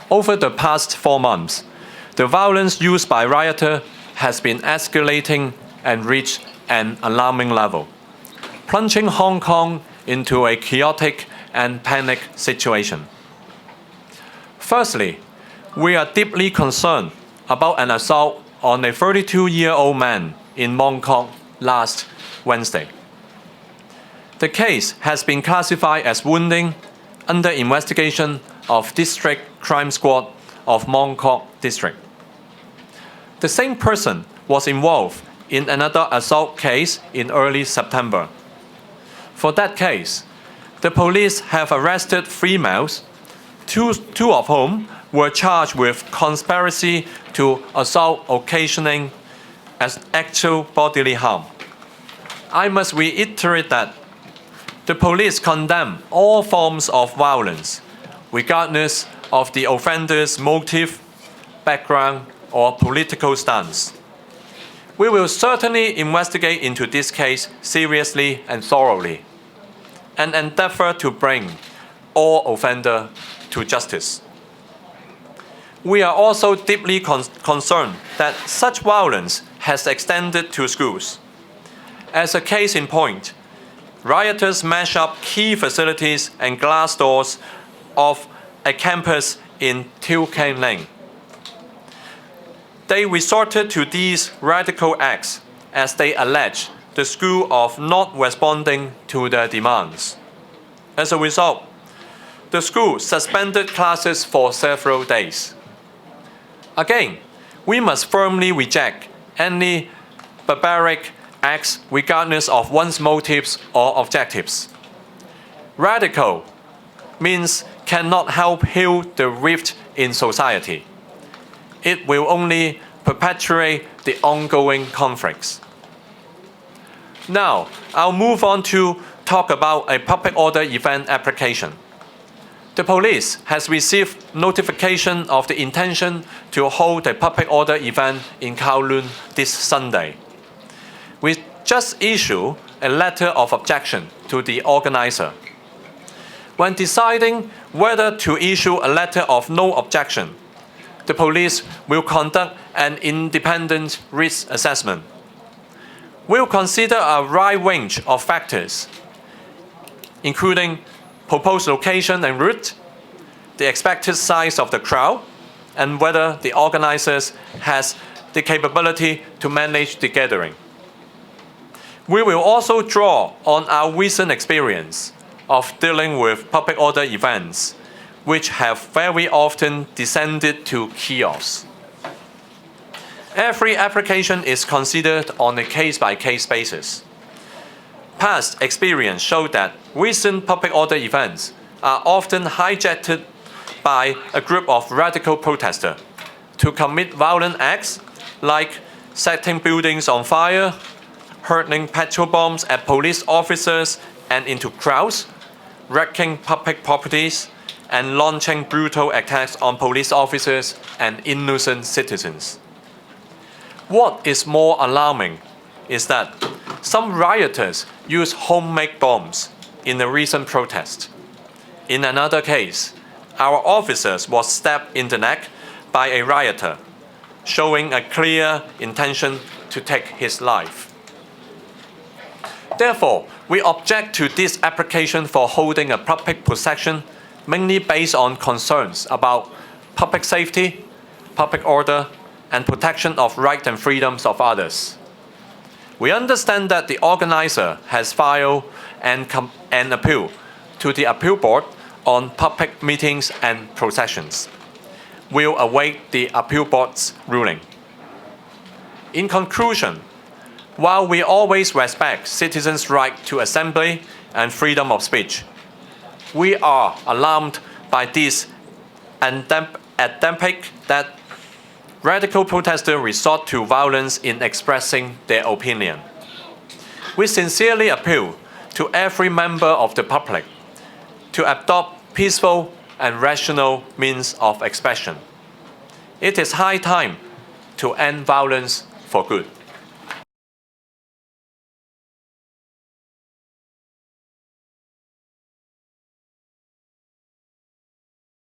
Over the past 4 months, the violence used by rioters has been escalating and reached an alarming level, plunging Hong Kong into a chaotic and panicked situation. Firstly, we are deeply concerned about an assault on a 32-year-old man in Mong Kok last Wednesday. The case has been classified as wounding under investigation of District Crime Squad of Mong Kok District. The same person was involved in another assault case in early September. For that case, the police have arrested 3 males, two of whom were charged with conspiracy to assault occasioning as actual bodily harm. I must reiterate that the police condemn all forms of violence, regardless of the offender's motive, background, or political stance. We will certainly investigate into this case seriously and thoroughly, and endeavor to bring all offenders to justice. We are also deeply concerned that such violence has extended to schools. As a case in point, rioters smashed up key facilities and glass doors of a campus in Till Keng Lane. They resorted to these radical acts as they allege the school of not responding to their demands. As a result, the school suspended classes for several days. Again, we must firmly reject any barbaric acts regardless of one's motives or objectives. Radical means cannot help heal the rift in society. It will only perpetuate the ongoing conflicts. Now, I'll move on to talk about a public order event application. The police has received notification of the intention to hold a public order event in Kowloon this Sunday. We just issued a letter of objection to the organizer. When deciding whether to issue a letter of no objection, the police will conduct an independent risk assessment. We'll consider a wide range of factors, including proposed location and route, the expected size of the crowd, and whether the organizers has the capability to manage the gathering. We will also draw on our recent experience of dealing with public order events, which have very often descended to chaos. Every application is considered on a case-by-case basis. Past experience showed that recent public order events are often hijacked by a group of radical protesters to commit violent acts like setting buildings on fire, hurling petrol bombs at police officers and into crowds, wrecking public properties, and launching brutal attacks on police officers and innocent citizens. What is more alarming is that some rioters used homemade bombs in a recent protest. In another case, our officers was stabbed in the neck by a rioter, showing a clear intention to take his life. Therefore, we object to this application for holding a public procession mainly based on concerns about public safety, public order, and protection of rights and freedoms of others. We understand that the organizer has filed an appeal to the appeal board on public meetings and processions. We'll await the appeal board's ruling. In conclusion, while we always respect citizens' right to assembly and freedom of speech, we are alarmed by this epidemic that radical protesters resort to violence in expressing their opinion. We sincerely appeal to every member of the public to adopt peaceful and rational means of expression. It is high time to end violence for good.